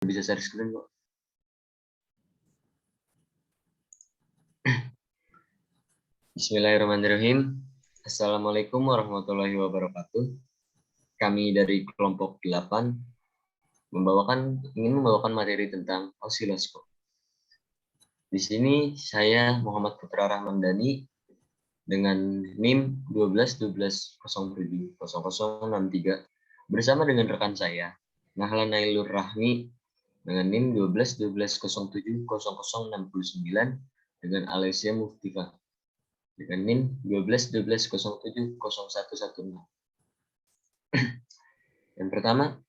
Bisa share screen kok. Bismillahirrahmanirrahim. Assalamualaikum warahmatullahi wabarakatuh. Kami dari kelompok 8 ingin membawakan materi tentang osiloskop. Di sini saya Muhammad Putra Rahmandani dengan NIM 1212070063 bersama dengan rekan saya Nahlan Nailur Rahmi dengan NIM 1212070069 dengan Alessia Muftifah dengan NIM 1212070116. Yang pertama,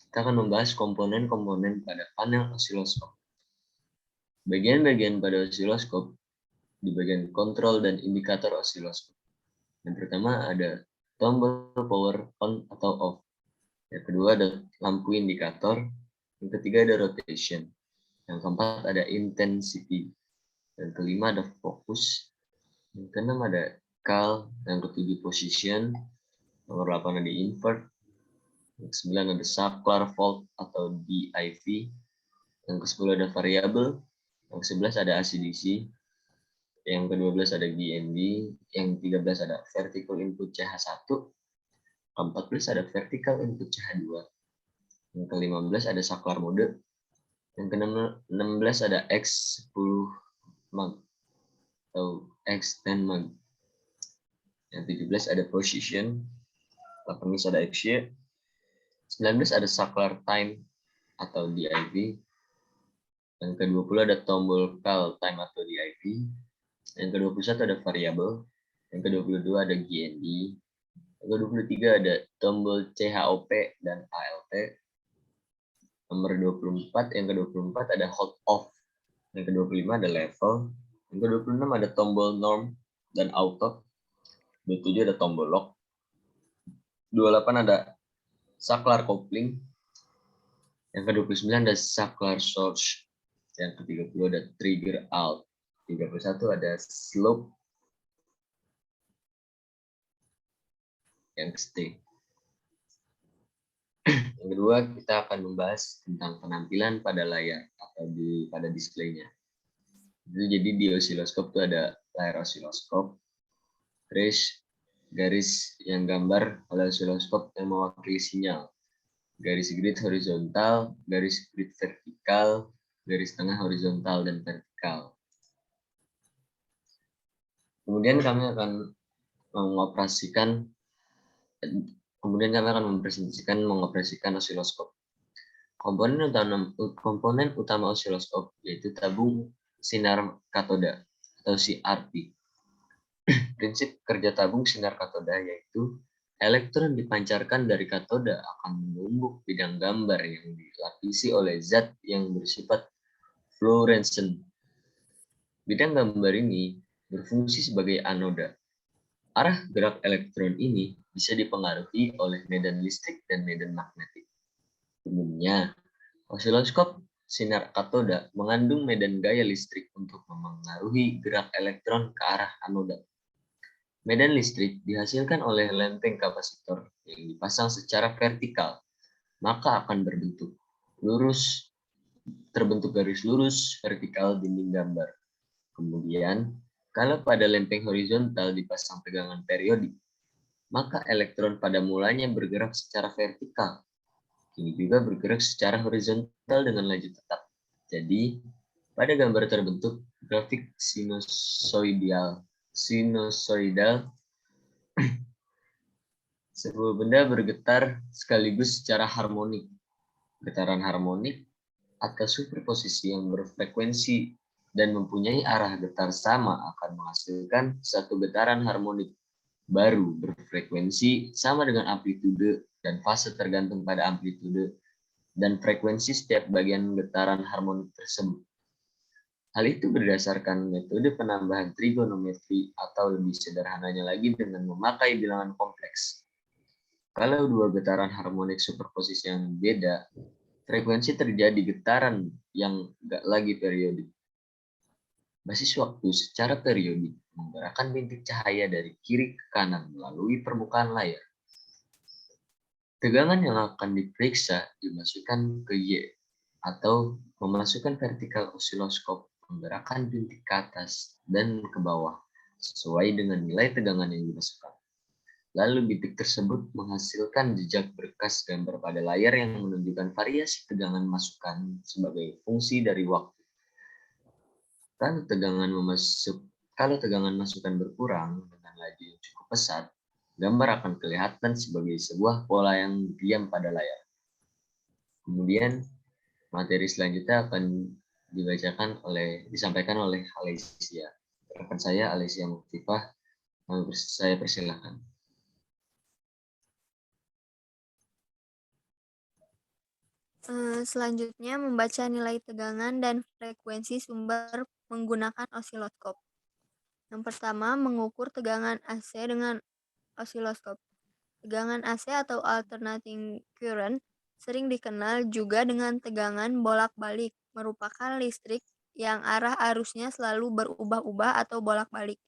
kita akan membahas komponen-komponen pada panel osiloskop. Bagian-bagian pada osiloskop di bagian kontrol dan indikator osiloskop. Yang pertama ada tombol power on atau off. Yang kedua ada lampu indikator. Yang ketiga ada rotation. Yang keempat ada intensity. Yang kelima ada fokus. Yang keenam ada cal. Yang ketujuh position. Nomor 8 ada invert. Yang 9 ada saklar volt atau DIV. Yang ke-10 ada variabel. Yang ke-11 ada AC/DC. Yang ke-12 ada GND. Yang ke-13 ada vertical input CH1. Ke-14 ada vertical input CH2. Yang ke-15 ada saklar mode. Yang ke-16 ada X10 mag atau X10 mag. Yang ke-17 ada position. 18 ada XY. 19 ada saklar time atau DIV. Yang ke-20 ada tombol cal time atau DIV. Yang ke-21 ada variabel. Yang ke-22 ada GND. Yang ke-23 ada tombol CHOP dan ALT. Nomor 24, yang ke-24 ada hold off. Yang ke-25 ada level. Yang ke-26 ada tombol norm dan auto. 27 ada tombol lock. 28 ada saklar coupling. Yang ke-29 ada saklar source. Yang ke-30 ada trigger alt. 31 ada slope. Yang stay. Yang kedua, kita akan membahas tentang penampilan pada layar atau pada displaynya. Jadi di osiloskop itu ada layar osiloskop, terus garis yang gambar pada osiloskop yang mewakili sinyal, garis grid horizontal, garis grid vertikal, garis tengah horizontal dan vertikal. Kemudian kami akan mengoperasikan osiloskop. Komponen utama osiloskop yaitu tabung sinar katoda atau CRT. Prinsip kerja tabung sinar katoda yaitu elektron dipancarkan dari katoda akan menumbuk bidang gambar yang dilapisi oleh zat yang bersifat fluorescent. Bidang gambar ini berfungsi sebagai anoda. Arah gerak elektron ini bisa dipengaruhi oleh medan listrik dan medan magnetik. Umumnya, osiloskop sinar katoda mengandung medan gaya listrik untuk memengaruhi gerak elektron ke arah anoda. Medan listrik dihasilkan oleh lempeng kapasitor yang dipasang secara vertikal, maka akan terbentuk garis lurus vertikal dinding gambar. Kemudian, kalau pada lempeng horizontal dipasang pegangan periodik, maka elektron pada mulanya bergerak secara vertikal. Ini juga bergerak secara horizontal dengan laju tetap. Jadi, pada gambar terbentuk grafik sinusoidal. Sebuah benda bergetar sekaligus secara harmonik. Getaran harmonik atau superposisi yang berfrekuensi dan mempunyai arah getar sama akan menghasilkan satu getaran harmonik baru berfrekuensi sama dengan amplitude dan fase tergantung pada amplitude dan frekuensi setiap bagian getaran harmonik tersebut. Hal itu berdasarkan metode penambahan trigonometri atau lebih sederhananya lagi dengan memakai bilangan kompleks. Kalau dua getaran harmonik superposisi yang beda, frekuensi terjadi getaran yang nggak lagi periodik. Basis waktu secara periodik menggerakkan bintik cahaya dari kiri ke kanan melalui permukaan layar. Tegangan yang akan diperiksa dimasukkan ke Y. atau memasukkan vertikal osiloskop menggerakkan bintik ke atas dan ke bawah sesuai dengan nilai tegangan yang dimasukkan. Lalu bintik tersebut menghasilkan jejak berkas gambar pada layar yang menunjukkan variasi tegangan masukan sebagai fungsi dari waktu. Kalau tegangan masukan berkurang dengan laju yang cukup pesat, gambar akan kelihatan sebagai sebuah pola yang diam pada layar. Kemudian materi selanjutnya akan disampaikan oleh Alesia. Rekan saya Alesia Muktifah, saya persilahkan. Selanjutnya membaca nilai tegangan dan frekuensi sumber menggunakan osiloskop. Yang pertama, mengukur tegangan AC dengan osiloskop. Tegangan AC atau alternating current sering dikenal juga dengan tegangan bolak-balik, merupakan listrik yang arah arusnya selalu berubah-ubah atau bolak-balik.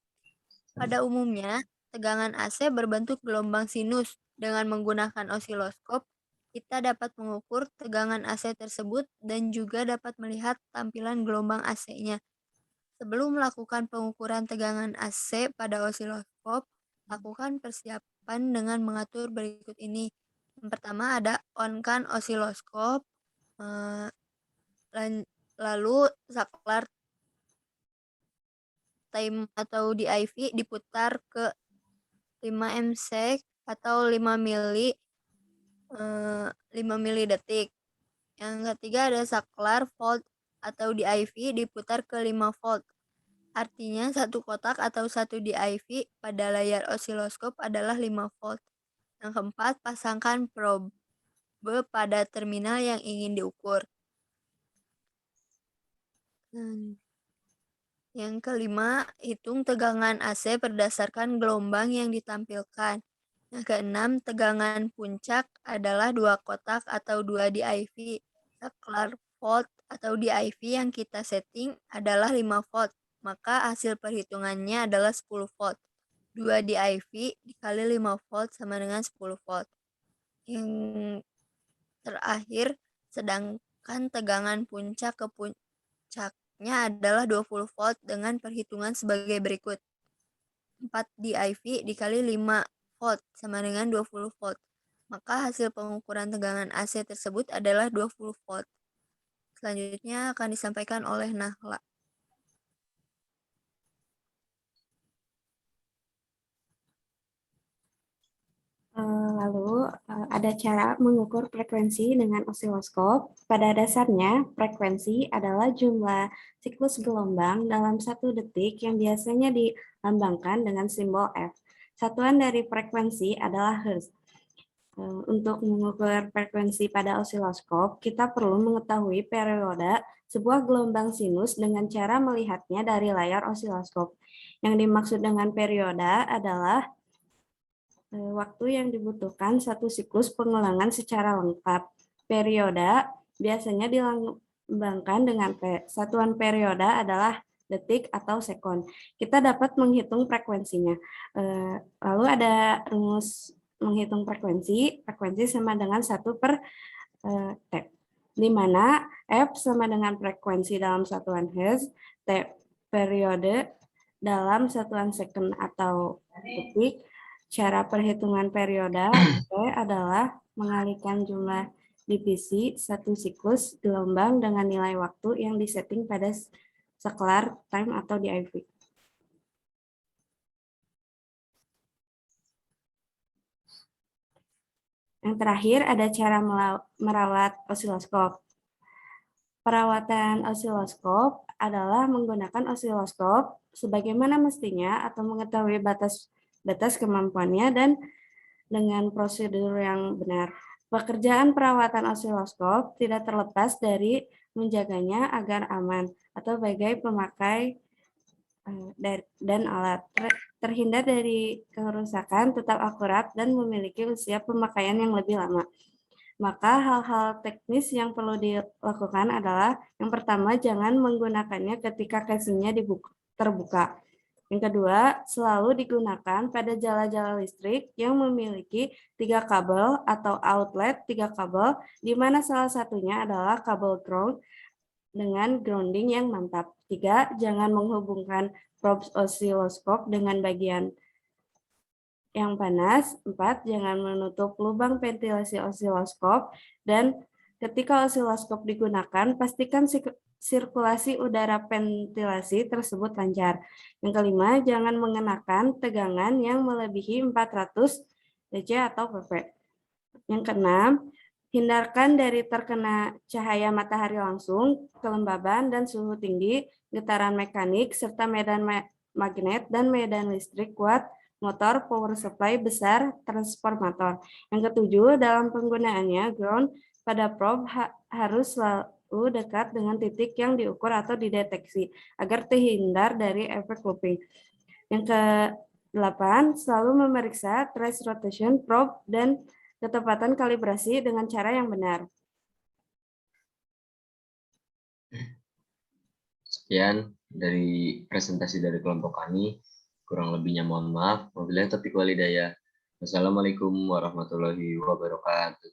Pada umumnya, tegangan AC berbentuk gelombang sinus. Dengan menggunakan osiloskop, kita dapat mengukur tegangan AC tersebut dan juga dapat melihat tampilan gelombang AC-nya. Sebelum melakukan pengukuran tegangan AC pada osiloskop, lakukan persiapan dengan mengatur berikut ini. Yang pertama ada on-kan osiloskop, lalu saklar time atau DIV diputar ke 5 msec atau 5 mili detik. Yang ketiga ada saklar volt atau DIV diputar ke 5 volt. Artinya satu kotak atau satu DIV pada layar osiloskop adalah 5 volt. Yang keempat, pasangkan probe pada terminal yang ingin diukur. Yang kelima, hitung tegangan AC berdasarkan gelombang yang ditampilkan. Yang keenam, tegangan puncak adalah 2 kotak atau 2 DIV. Saklar volt atau DIV yang kita setting adalah 5 volt, maka hasil perhitungannya adalah 10 volt. 2 DIV dikali 5 volt sama dengan 10 volt. Yang terakhir, sedangkan tegangan puncak ke puncaknya adalah 20 volt dengan perhitungan sebagai berikut. 4 DIV dikali 5 volt sama dengan 20 volt. Maka hasil pengukuran tegangan AC tersebut adalah 20 volt. Selanjutnya akan disampaikan oleh Nahla. Lalu ada cara mengukur frekuensi dengan osiloskop. Pada dasarnya, frekuensi adalah jumlah siklus gelombang dalam 1 detik yang biasanya dilambangkan dengan simbol F. Satuan dari frekuensi adalah Hertz. Untuk mengukur frekuensi pada osiloskop, kita perlu mengetahui periode sebuah gelombang sinus dengan cara melihatnya dari layar osiloskop. Yang dimaksud dengan periode adalah waktu yang dibutuhkan satu siklus pengulangan secara lengkap. Periode biasanya dilambangkan dengan P. Satuan periode adalah detik atau sekon. Kita dapat menghitung frekuensinya. Lalu ada rumus menghitung frekuensi sama dengan 1 per T, di mana F sama dengan frekuensi dalam satuan Hertz, T periode dalam satuan second atau detik. Cara perhitungan periode adalah mengalikan jumlah divisi satu siklus gelombang dengan nilai waktu yang disetting pada saklar time atau DIV. Yang terakhir ada cara merawat osiloskop. Perawatan osiloskop adalah menggunakan osiloskop sebagaimana mestinya atau mengetahui batas kemampuannya dan dengan prosedur yang benar. Pekerjaan perawatan osiloskop tidak terlepas dari menjaganya agar aman atau bagai pemakai dan alat terhindar dari kerusakan, tetap akurat, dan memiliki usia pemakaian yang lebih lama. Maka hal-hal teknis yang perlu dilakukan adalah yang pertama, jangan menggunakannya ketika casingnya terbuka. Yang kedua, selalu digunakan pada jala-jala listrik yang memiliki 3 kabel atau outlet 3 kabel, di mana salah satunya adalah kabel ground dengan grounding yang mantap. 3, jangan menghubungkan probe osiloskop dengan bagian yang panas. 4, jangan menutup lubang ventilasi osiloskop. Dan ketika osiloskop digunakan, pastikan sirkulasi udara ventilasi tersebut lancar. Yang kelima, jangan mengenakan tegangan yang melebihi 400 DC atau pp. Yang keenam, hindarkan dari terkena cahaya matahari langsung, kelembaban dan suhu tinggi, getaran mekanik, serta medan magnet dan medan listrik kuat, motor, power supply besar, transformator. Yang ketujuh, dalam penggunaannya, ground pada probe harus selalu dekat dengan titik yang diukur atau dideteksi, agar terhindar dari efek looping. Yang ke-8, selalu memeriksa trace rotation probe dan ketepatan kalibrasi dengan cara yang benar. Sekian dari presentasi dari kelompok kami. Kurang lebihnya mohon maaf. Wabillahi taufiq wal hidayah. Wassalamualaikum warahmatullahi wabarakatuh.